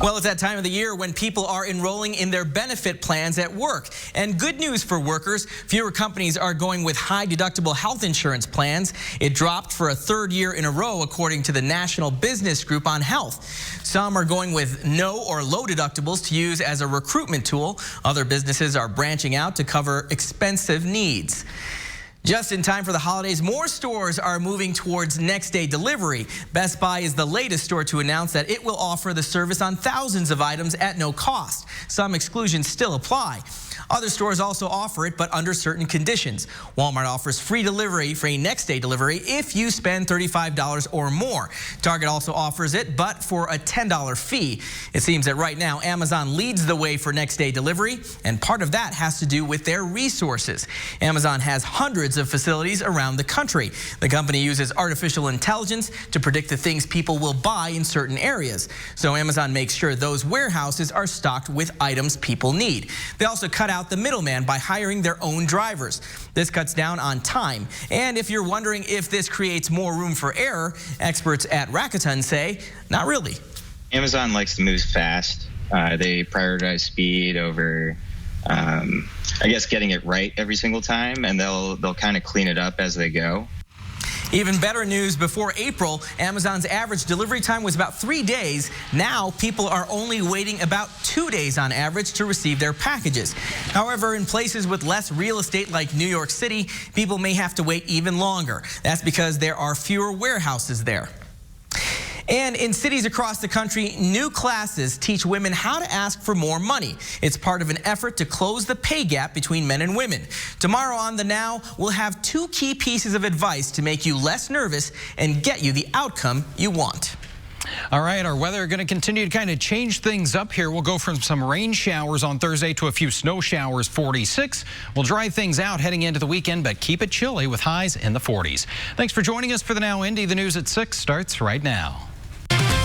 Well, it's that time of the year when people are enrolling in their benefit plans at work. And good news for workers, fewer companies are going with high deductible health insurance plans. It dropped for a third year in a row, according to the National Business Group on Health. Some are going with no or low deductibles to use as a recruitment tool. Other businesses are branching out to cover expensive needs. Just in time for the holidays, more stores are moving towards next-day delivery. Best Buy is the latest store to announce that it will offer the service on thousands of items at no cost. Some exclusions still apply. Other stores also offer it, but under certain conditions. Walmart offers free delivery for a next-day delivery if you spend $35 or more. Target also offers it, but for a $10 fee. It seems that right now Amazon leads the way for next-day delivery, and part of that has to do with their resources. Amazon has hundreds of facilities around the country. The company uses artificial intelligence to predict the things people will buy in certain areas. So Amazon makes sure those warehouses are stocked with items people need. They also cut out the middleman by hiring their own drivers. This cuts down on time. And if you're wondering if this creates more room for error, experts at Rakuten say, not really. Amazon likes to move fast. They prioritize speed over I guess getting it right every single time, and they'll kind of clean it up as they go. Even better news, before April, Amazon's average delivery time was about 3 days. Now, people are only waiting about 2 days on average to receive their packages. However, in places with less real estate like New York City, people may have to wait even longer. That's because there are fewer warehouses there. And in cities across the country, new classes teach women how to ask for more money. It's part of an effort to close the pay gap between men and women. Tomorrow on The Now, we'll have 2 key pieces of advice to make you less nervous and get you the outcome you want. All right, our weather going to continue to kind of change things up here. We'll go from some rain showers on Thursday to a few snow showers, 46. We'll dry things out heading into the weekend, but keep it chilly with highs in the 40s. Thanks for joining us for The Now Indy. The news at 6 starts right now.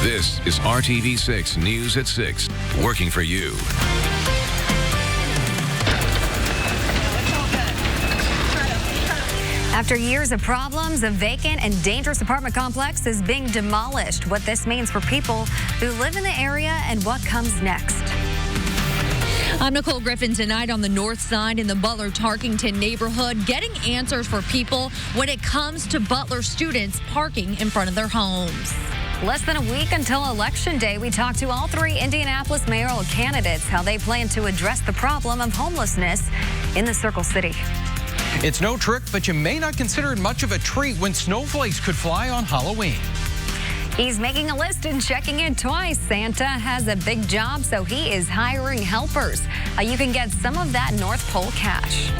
This is RTV6 News at 6, working for you. After years of problems, a vacant and dangerous apartment complex is being demolished. What this means for people who live in the area and what comes next. I'm Nicole Griffin tonight on the north side in the Butler-Tarkington neighborhood, getting answers for people when it comes to Butler students parking in front of their homes. Less than a week until Election Day, we talked to all 3 Indianapolis mayoral candidates, how they plan to address the problem of homelessness in the Circle City. It's no trick, but you may not consider it much of a treat when snowflakes could fly on Halloween. He's making a list and checking it twice. Santa has a big job, so he is hiring helpers. You can get some of that North Pole cash.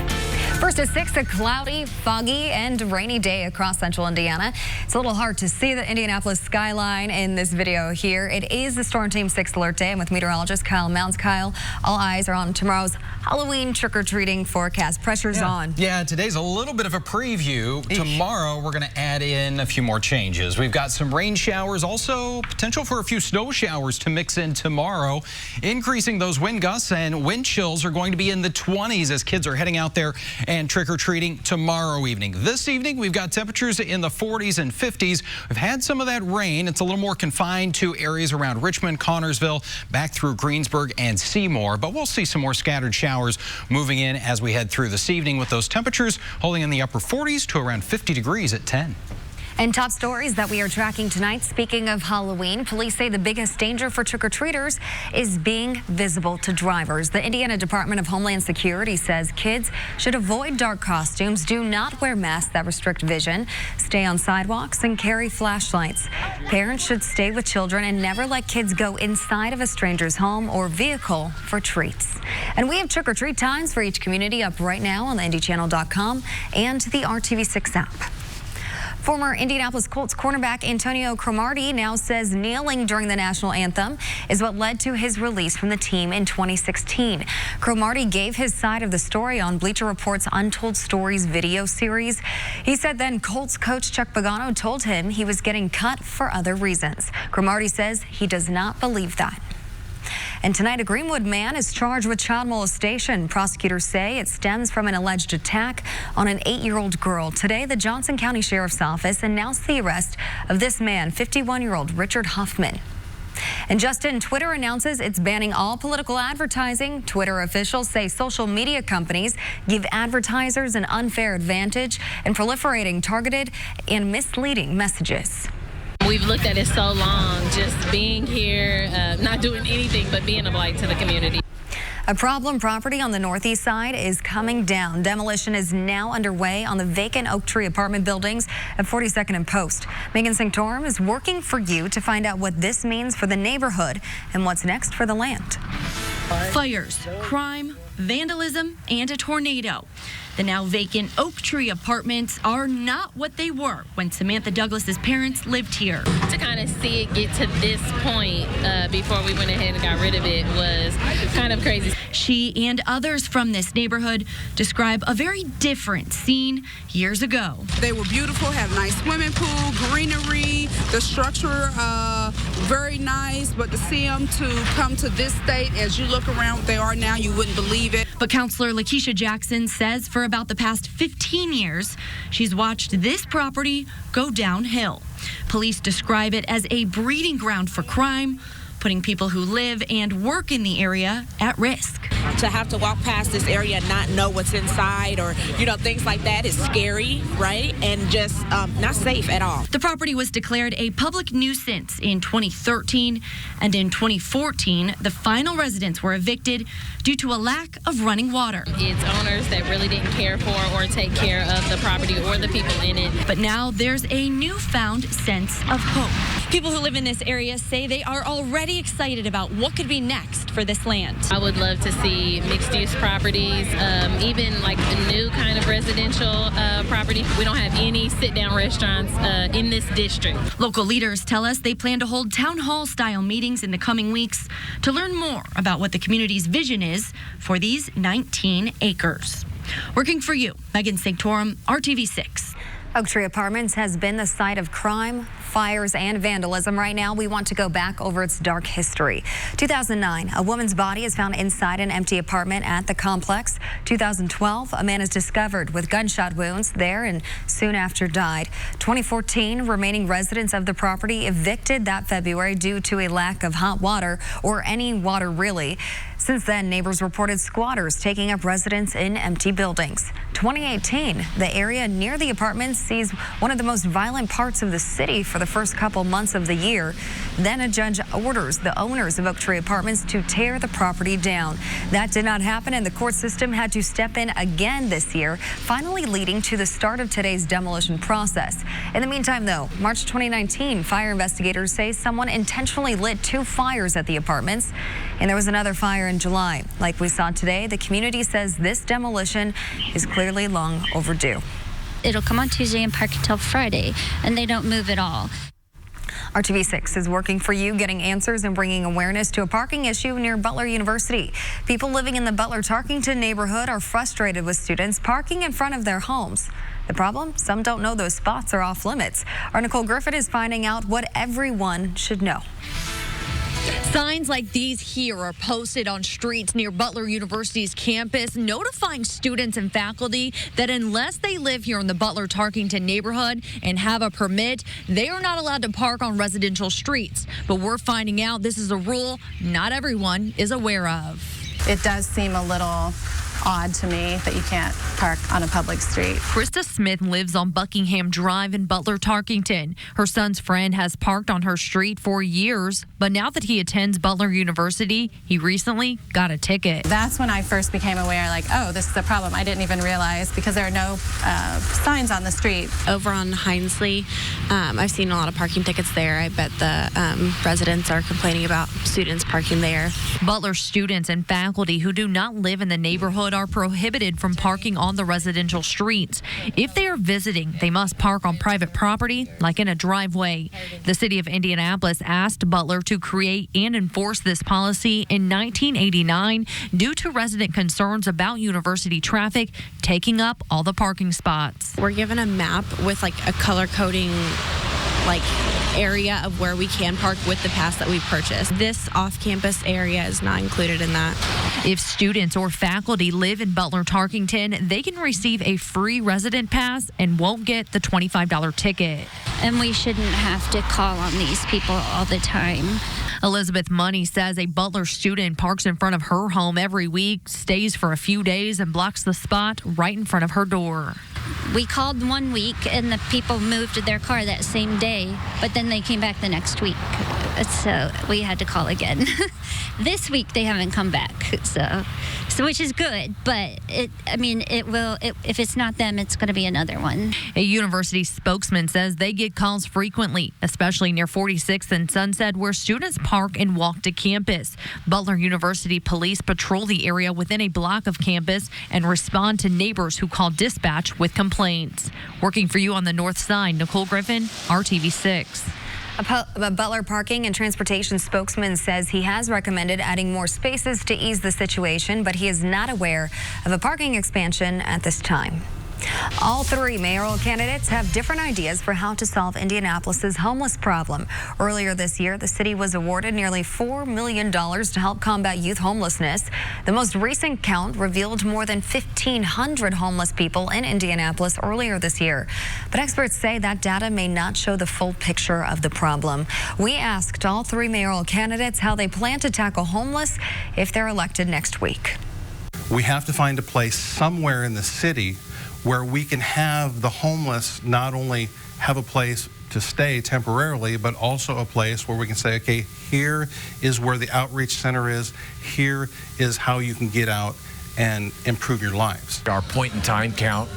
First at 6, a cloudy, foggy, and rainy day across central Indiana. It's a little hard to see the Indianapolis skyline in this video here. It is the Storm Team 6 alert day. I'm with meteorologist Kyle Mounds. Kyle, all eyes are on tomorrow's Halloween trick-or-treating forecast. Pressure's on. Yeah, today's a little bit of a preview. Tomorrow, we're going to add in a few more changes. We've got some rain showers, also potential for a few snow showers to mix in tomorrow. Increasing those wind gusts and wind chills are going to be in the 20s as kids are heading out there and trick-or-treating tomorrow evening. This evening, we've got temperatures in the 40s and 50s. We've had some of that rain. It's a little more confined to areas around Richmond, Connorsville, back through Greensburg and Seymour, but we'll see some more scattered showers moving in as we head through this evening with those temperatures holding in the upper 40s to around 50 degrees at 10. And top stories that we are tracking tonight. Speaking of Halloween, police say the biggest danger for trick-or-treaters is being visible to drivers. The Indiana Department of Homeland Security says kids should avoid dark costumes, do not wear masks that restrict vision, stay on sidewalks, and carry flashlights. Parents should stay with children and never let kids go inside of a stranger's home or vehicle for treats. And we have trick-or-treat times for each community up right now on the IndyChannel.com and the RTV6 app. Former Indianapolis Colts cornerback Antonio Cromartie now says kneeling during the national anthem is what led to his release from the team in 2016. Cromartie gave his side of the story on Bleacher Report's Untold Stories video series. He said then Colts coach Chuck Pagano told him he was getting cut for other reasons. Cromartie says he does not believe that. And tonight, a Greenwood man is charged with child molestation. Prosecutors say it stems from an alleged attack on an 8-year-old girl. Today, the Johnson County Sheriff's Office announced the arrest of this man, 51-year-old Richard Huffman. And Justin, Twitter announces it's banning all political advertising. Twitter officials say social media companies give advertisers an unfair advantage in proliferating targeted and misleading messages. We've looked at it so long, just being here, not doing anything but being a blight to the community. A problem property on the northeast side is coming down. Demolition is now underway on the vacant Oak Tree apartment buildings at 42nd and Post. Megan Sanctorum is working for you to find out what this means for the neighborhood and what's next for the land. Fires, crime, vandalism, and a tornado. The now vacant Oak Tree apartments are not what they were when Samantha Douglas's parents lived here. To kind of see it get to this point before we went ahead and got rid of it was kind of crazy. She and others from this neighborhood describe a very different scene years ago. They were beautiful, had a nice swimming pool, greenery, the structure very nice, but to see them to come to this state, as you look around what they are now, you wouldn't believe it. But Counselor Lakeisha Jackson says for about the past 15 years, she's watched this property go downhill. Police describe it as a breeding ground for crime, putting people who live and work in the area at risk. To have to walk past this area and not know what's inside or, things like that is scary, right? And just not safe at all. The property was declared a public nuisance in 2013, and in 2014, the final residents were evicted due to a lack of running water. It's owners that really didn't care for or take care of the property or the people in it. But now there's a newfound sense of hope. People who live in this area say they are already excited about what could be next for this land. I would love to see mixed-use properties, even like a new kind of residential property. We don't have any sit-down restaurants in this district. Local leaders tell us they plan to hold town hall-style meetings in the coming weeks to learn more about what the community's vision is for these 19 acres. Working for you, Megan Sanctorum, RTV6. Oak Tree Apartments has been the site of crime, fires, and vandalism. Right now, we want to go back over its dark history. 2009, a woman's body is found inside an empty apartment at the complex. 2012, a man is discovered with gunshot wounds there and soon after died. 2014, remaining residents of the property evicted that February due to a lack of hot water or any water really. Since then, neighbors reported squatters taking up residence in empty buildings. 2018, the area near the apartments sees one of the most violent parts of the city for the first couple months of the year. Then a judge orders the owners of Oak Tree Apartments to tear the property down. That did not happen, and the court system had to step in again this year, finally leading to the start of today's demolition process. In the meantime, though, March 2019, fire investigators say someone intentionally lit 2 fires at the apartments, and there was another fire in July. Like we saw today, the community says this demolition is clearly long overdue. It'll come on Tuesday and park until Friday, and they don't move at all. RTV6 is working for you, getting answers and bringing awareness to a parking issue near Butler University. People living in the Butler-Tarkington neighborhood are frustrated with students parking in front of their homes. The problem? Some don't know those spots are off limits. Our Nicole Griffith is finding out what everyone should know. Signs like these here are posted on streets near Butler University's campus, notifying students and faculty that unless they live here in the Butler-Tarkington neighborhood and have a permit, they are not allowed to park on residential streets. But we're finding out this is a rule not everyone is aware of. It does seem a little odd to me that you can't park on a public street. Krista Smith lives on Buckingham Drive in Butler-Tarkington. Her son's friend has parked on her street for years, but now that he attends Butler University, he recently got a ticket. That's when I first became aware, like, oh, this is a problem. I didn't even realize because there are no signs on the street. Over on Hinesley, I've seen a lot of parking tickets there. I bet the residents are complaining about students parking there. Butler students and faculty who do not live in the neighborhood are prohibited from parking on the residential streets. If they are visiting, they must park on private property, like in a driveway. The city of Indianapolis asked Butler to create and enforce this policy in 1989 due to resident concerns about university traffic taking up all the parking spots. We're given a map with like a color coding area of where we can park with the pass that we purchased. This off-campus area is not included in that. If students or faculty live in Butler-Tarkington, they can receive a free resident pass and won't get the $25 ticket. And we shouldn't have to call on these people all the time. Elizabeth Money says a Butler student parks in front of her home every week, stays for a few days, and blocks the spot right in front of her door. We called one week and the people moved their car that same day, but then they came back the next week. So we had to call again. This week they haven't come back, so which is good, but if it's not them, it's going to be another one. A university spokesman says they get calls frequently, especially near 46th and Sunset, where students park and walk to campus. Butler University police patrol the area within a block of campus and respond to neighbors who call dispatch with complaints. Working for you on the north side, Nicole Griffin, RTV6. A Butler Parking and Transportation spokesman says he has recommended adding more spaces to ease the situation, but he is not aware of a parking expansion at this time. All three mayoral candidates have different ideas for how to solve Indianapolis's homeless problem. Earlier this year, the city was awarded nearly $4 million to help combat youth homelessness. The most recent count revealed more than 1,500 homeless people in Indianapolis earlier this year. But experts say that data may not show the full picture of the problem. We asked all three mayoral candidates how they plan to tackle homeless if they're elected next week. We have to find a place somewhere in the city where we can have the homeless not only have a place to stay temporarily, but also a place where we can say, okay, here is where the outreach center is, here is how you can get out and improve your lives. Our point-in-time count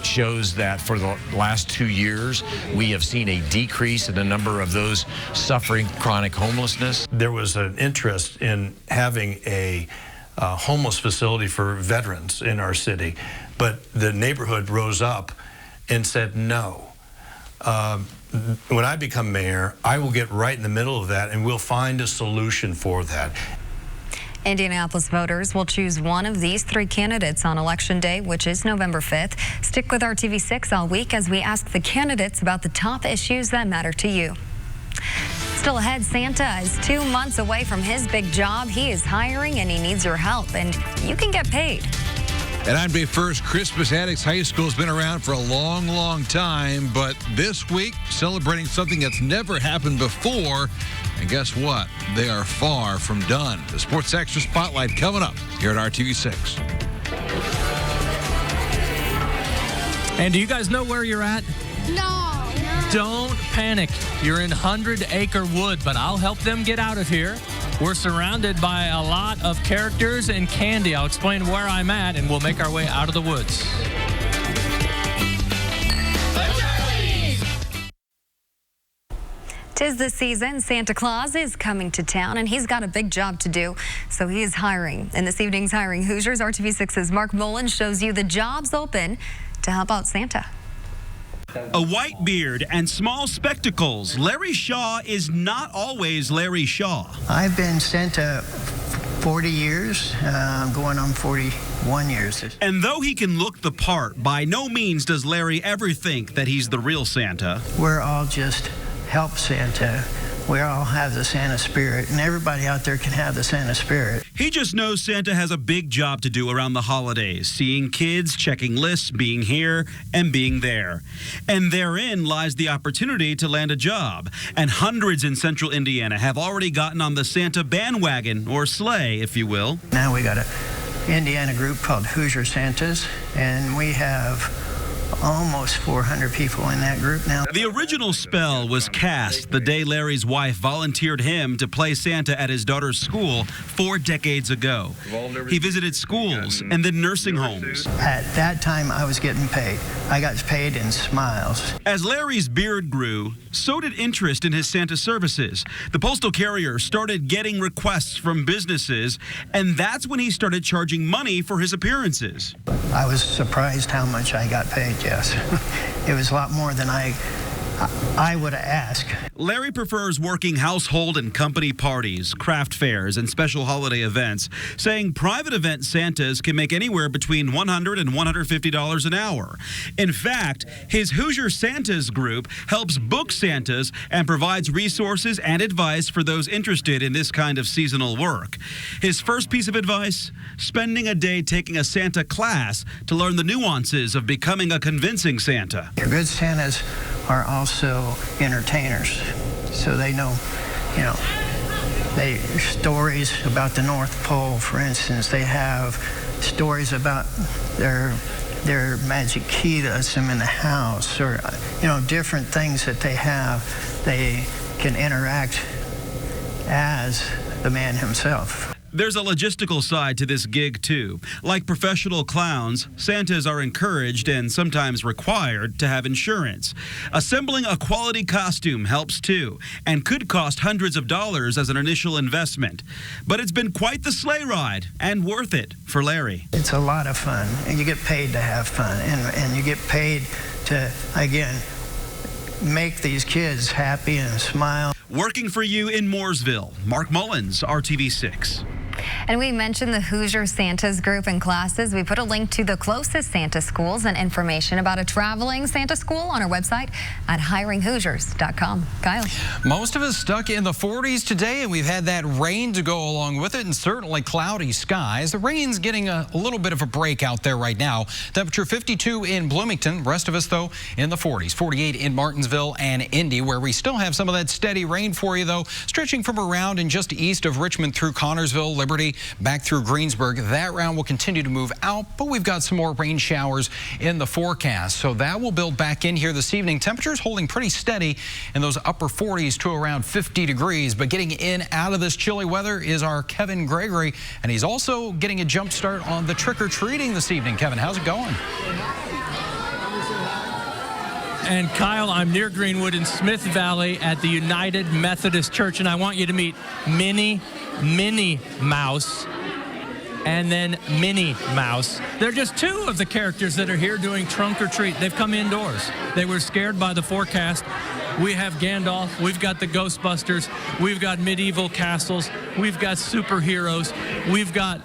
shows that for the last 2 years, we have seen a decrease in the number of those suffering chronic homelessness. There was an interest in having a homeless facility for veterans in our city, but the neighborhood rose up and said no. When I become mayor, I will get right in the middle of that and we'll find a solution for that. Indianapolis voters will choose one of these three candidates on Election Day, which is November 5th. Stick with RTV6 all week as we ask the candidates about the top issues that matter to you. Still ahead, Santa is 2 months away from his big job. He is hiring and he needs your help, and you can get paid. And on May 1st, Christmas Addicts High School has been around for a long, long time, but this week, celebrating something that's never happened before. And guess what? They are far from done. The Sports Extra Spotlight coming up here at RTV6. And do you guys know where you're at? No. Don't panic. You're in 100-acre wood, but I'll help them get out of here. We're surrounded by a lot of characters and candy. I'll explain where I'm at, and we'll make our way out of the woods. Tis the season. Santa Claus is coming to town, and he's got a big job to do, so he is hiring. In this evening's Hiring Hoosiers, RTV6's Mark Mullen shows you the jobs open to help out Santa. A white beard and small spectacles, Larry Shaw is not always Larry Shaw. I've been Santa 40 years, going on 41 years. And though he can look the part, by no means does Larry ever think that he's the real Santa. We're all just help Santa. We all have the Santa spirit, and everybody out there can have the Santa spirit. He just knows Santa has a big job to do around the holidays, seeing kids, checking lists, being here, and being there. And therein lies the opportunity to land a job. And hundreds in central Indiana have already gotten on the Santa bandwagon, or sleigh, if you will. Now we got an Indiana group called Hoosier Santas, and we have almost 400 people in that group now. The original spell was cast the day Larry's wife volunteered him to play Santa at his daughter's school 4 decades ago. He visited schools and then nursing homes. At that time, I was getting paid. I got paid in smiles. As Larry's beard grew, so did interest in his Santa services. The postal carrier started getting requests from businesses, and that's when he started charging money for his appearances. I was surprised how much I got paid, yes. It was a lot more than I would have asked. Larry prefers working household and company parties, craft fairs, and special holiday events, saying private event Santas can make anywhere between $100 and $150 an hour. In fact, his Hoosier Santas group helps book Santas and provides resources and advice for those interested in this kind of seasonal work. His first piece of advice? Spending a day taking a Santa class to learn the nuances of becoming a convincing Santa. Good Santas are also entertainers, so they know, stories about the North Pole, for instance. They have stories about their magic key that lets them in the house, or different things that they have. They can interact as the man himself. There's a logistical side to this gig, too. Like professional clowns, Santas are encouraged and sometimes required to have insurance. Assembling a quality costume helps, too, and could cost hundreds of dollars as an initial investment. But it's been quite the sleigh ride, and worth it for Larry. It's a lot of fun, and you get paid to have fun, and you get paid to, again, make these kids happy and smile. Working for you in Mooresville, Mark Mullins, RTV6. And we mentioned the Hoosier Santas group and classes. We put a link to the closest Santa schools and information about a traveling Santa school on our website at hiringhoosiers.com. Kyle. Most of us stuck in the 40s today, and we've had that rain to go along with it, and certainly cloudy skies. The rain's getting a little bit of a break out there right now. Temperature 52 in Bloomington. Rest of us, though, in the 40s. 48 in Martinsville and Indy, where we still have some of that steady rain for you, though, stretching from around and just east of Richmond through Connorsville, Liberty, back through Greensburg. That round will continue to move out, but we've got some more rain showers in the forecast, so that will build back in here this evening. Temperatures holding pretty steady in those upper 40s to around 50 degrees, but getting in out of this chilly weather is our Kevin Gregory, and he's also getting a jump start on the trick-or-treating this evening. Kevin, how's it going? And Kyle, I'm near Greenwood in Smith Valley at the United Methodist Church, and I want you to meet Minnie Mouse and then Minnie Mouse. They're just two of the characters that are here doing trunk or treat. They've come indoors. They were scared by the forecast. We have Gandalf, we've got the Ghostbusters, we've got medieval castles, we've got superheroes, we've got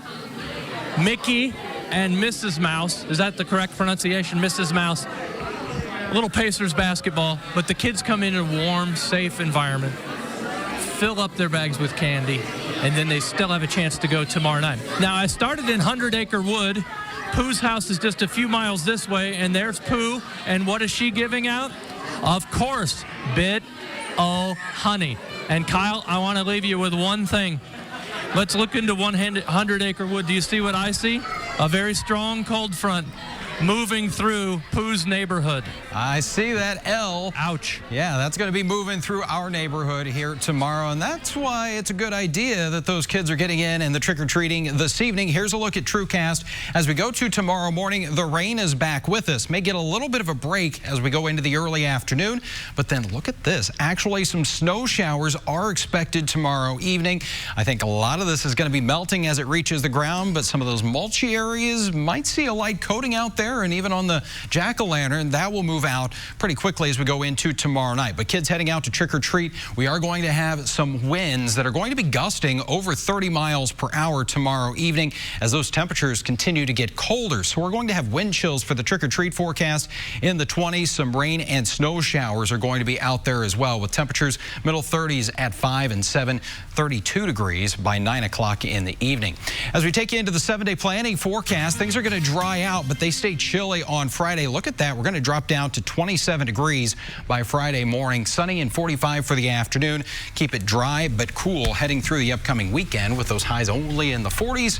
Mickey and Mrs. Mouse. Is that the correct pronunciation? Mrs. Mouse. A little Pacers basketball, but the kids come in a warm, safe environment, fill up their bags with candy, and then they still have a chance to go tomorrow night. Now, I started in 100 Acre Wood. Pooh's house is just a few miles this way, and there's Pooh, and what is she giving out? Of course, Bit O' Honey. And Kyle, I want to leave you with one thing. Let's look into 100 Acre Wood. Do you see what I see? A very strong cold front moving through Pooh's neighborhood. I see that L. Ouch. Yeah, that's going to be moving through our neighborhood here tomorrow, and that's why it's a good idea that those kids are getting in and the trick-or-treating this evening. Here's a look at TrueCast. As we go to tomorrow morning, the rain is back with us. May get a little bit of a break as we go into the early afternoon, but then look at this. Actually, some snow showers are expected tomorrow evening. I think a lot of this is going to be melting as it reaches the ground, but some of those mulchy areas might see a light coating out there. And even on the jack-o'-lantern, that will move out pretty quickly as we go into tomorrow night. But kids heading out to trick-or-treat, we are going to have some winds that are going to be gusting over 30 miles per hour tomorrow evening as those temperatures continue to get colder. So we're going to have wind chills for the trick-or-treat forecast in the 20s. Some rain and snow showers are going to be out there as well, with temperatures middle 30s at 5 and 7, 32 degrees by 9 o'clock in the evening. As we take you into the 7-day planning forecast, things are going to dry out, but they stay chilly on Friday. Look at that. We're going to drop down to 27 degrees by Friday morning. Sunny and 45 for the afternoon. Keep it dry but cool heading through the upcoming weekend with those highs only in the 40s.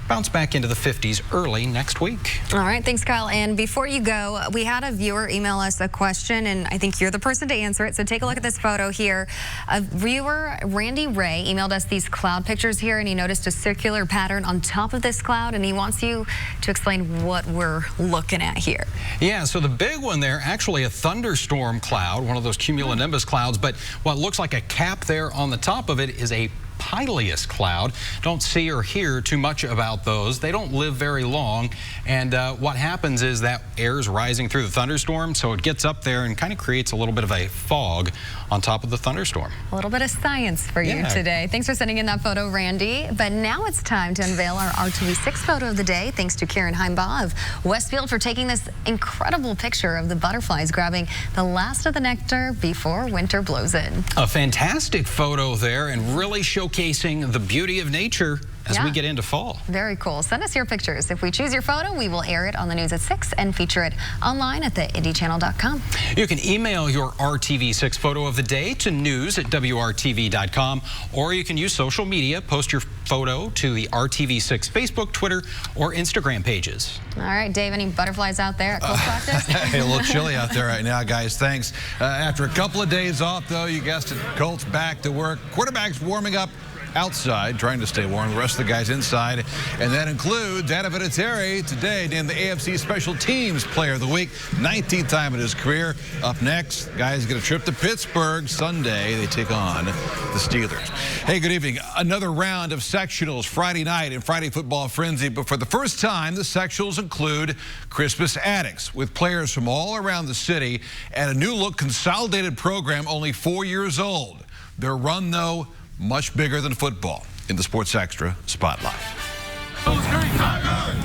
Bounce back into the 50s early next week. All right, thanks, Kyle. And before you go, we had a viewer email us a question, and I think you're the person to answer it. So take a look at this photo here. A viewer, Randy Ray, emailed us these cloud pictures here, and he noticed a circular pattern on top of this cloud, and he wants you to explain what we're looking at here. Yeah, so the big one there, actually a thunderstorm cloud, one of those cumulonimbus clouds, but what looks like a cap there on the top of it is a Pileus cloud. Don't see or hear too much about those. They don't live very long, and what happens is that air is rising through the thunderstorm, so it gets up there and kind of creates a little bit of a fog on top of the thunderstorm. A little bit of science for you today. Thanks for sending in that photo, Randy. But now it's time to unveil our RTV6 photo of the day. Thanks to Karen Heimbaugh of Westfield for taking this incredible picture of the butterflies grabbing the last of the nectar before winter blows in. A fantastic photo there, and really showcasing the beauty of nature as we get into fall. Very cool. Send us your pictures. If we choose your photo, we will air it on the news at 6 and feature it online at theindychannel.com. You can email your RTV6 photo of the day to news@wrtv.com, or you can use social media. Post your photo to the RTV6 Facebook, Twitter, or Instagram pages. All right, Dave, any butterflies out there at Colts practice? Hey, a little chilly out there right now, guys. Thanks. After a couple of days off, though, you guessed it, Colts back to work. Quarterbacks warming up outside, trying to stay warm. The rest of the guys inside. And that includes Adam Vinatieri, today named the AFC Special Teams Player of the Week. 19th time in his career. Up next, guys get a trip to Pittsburgh. Sunday, they take on the Steelers. Hey, good evening. Another round of sectionals Friday night in Friday Football Frenzy. But for the first time, the sectionals include Christmas Addicts with players from all around the city and a new look consolidated program only 4 years old. Their run, though, much bigger than football. In the Sports Extra Spotlight.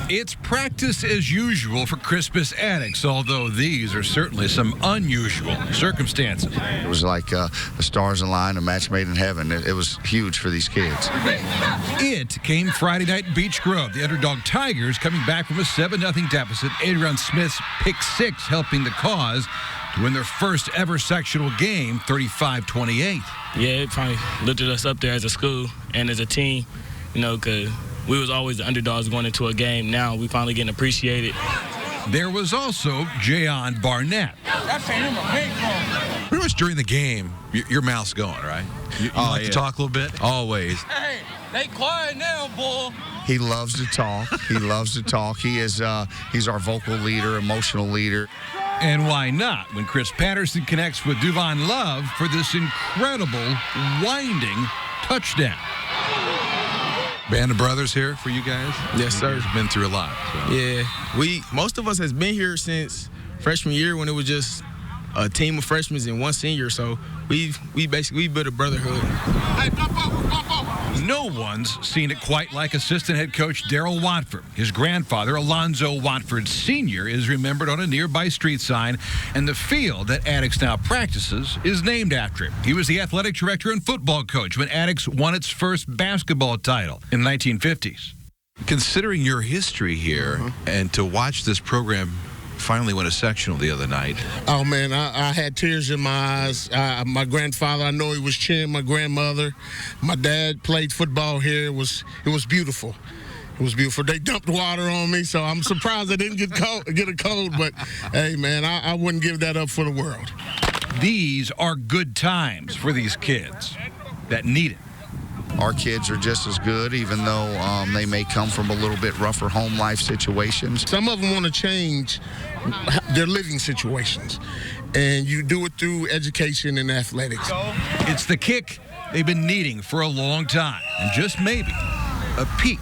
It's practice as usual for Christmas Addicts, although these are certainly some unusual circumstances. It was like the stars aligned, a match made in heaven. It was huge for these kids. It came Friday night in Beech Grove. The underdog Tigers coming back from a 7-0 deficit. Adrian Smith's pick 6 helping the cause to win their first ever sectional game, 35-28. Yeah, it probably lifted us up there as a school and as a team, you know, because we was always the underdogs going into a game. Now we finally getting appreciated. There was also Jayon Barnett. Pretty much during the game, your mouth's going, right? You like to talk a little bit? Always. Hey, they quiet now, boy. He loves to talk. He loves to talk. He's our vocal leader, emotional leader. And why not when Chris Patterson connects with Duvon Love for this incredible winding touchdown. Band of brothers here for you guys? Yes, sir. You've been through a lot. So. Yeah, most of us has been here since freshman year when it was just a team of freshmen and one senior. So we built a brotherhood. No one's seen it quite like assistant head coach Darryl Watford. His grandfather, Alonzo Watford Sr., is remembered on a nearby street sign, and the field that Addicts now practices is named after him. He was the athletic director and football coach when Addicts won its first basketball title in the 1950s. Considering your history here and to watch this program finally win a sectional the other night. Oh, man, I had tears in my eyes. My grandfather, I know he was cheering. My grandmother, my dad played football here. It was beautiful. It was beautiful. They dumped water on me, so I'm surprised I didn't get a cold. But, hey, man, I wouldn't give that up for the world. These are good times for these kids that need it. Our kids are just as good, even though they may come from a little bit rougher home life situations. Some of them want to change their living situations, and you do it through education and athletics. It's the kick they've been needing for a long time, and just maybe a peek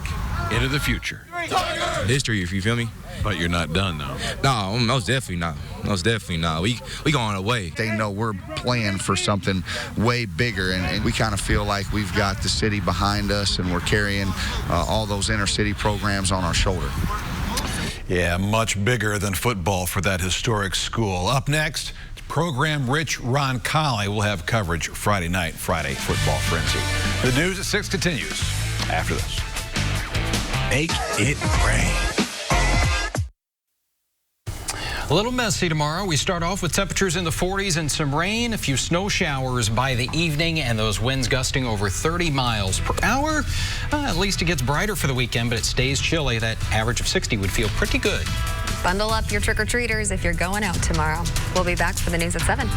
into the future. History, if you feel me. But you're not done, though. No, most definitely not. Most definitely not. We going away. They know we're playing for something way bigger, and we kind of feel like we've got the city behind us, and we're carrying all those inner city programs on our shoulder. Yeah, much bigger than football for that historic school. Up next, program rich Ron Colley will have coverage Friday night, Friday Football Frenzy. The news at 6 continues after this. Make it rain. A little messy tomorrow. We start off with temperatures in the 40s and some rain, a few snow showers by the evening, and those winds gusting over 30 miles per hour. At least it gets brighter for the weekend, but it stays chilly. That average of 60 would feel pretty good. Bundle up your trick-or-treaters if you're going out tomorrow. We'll be back for the news at 7.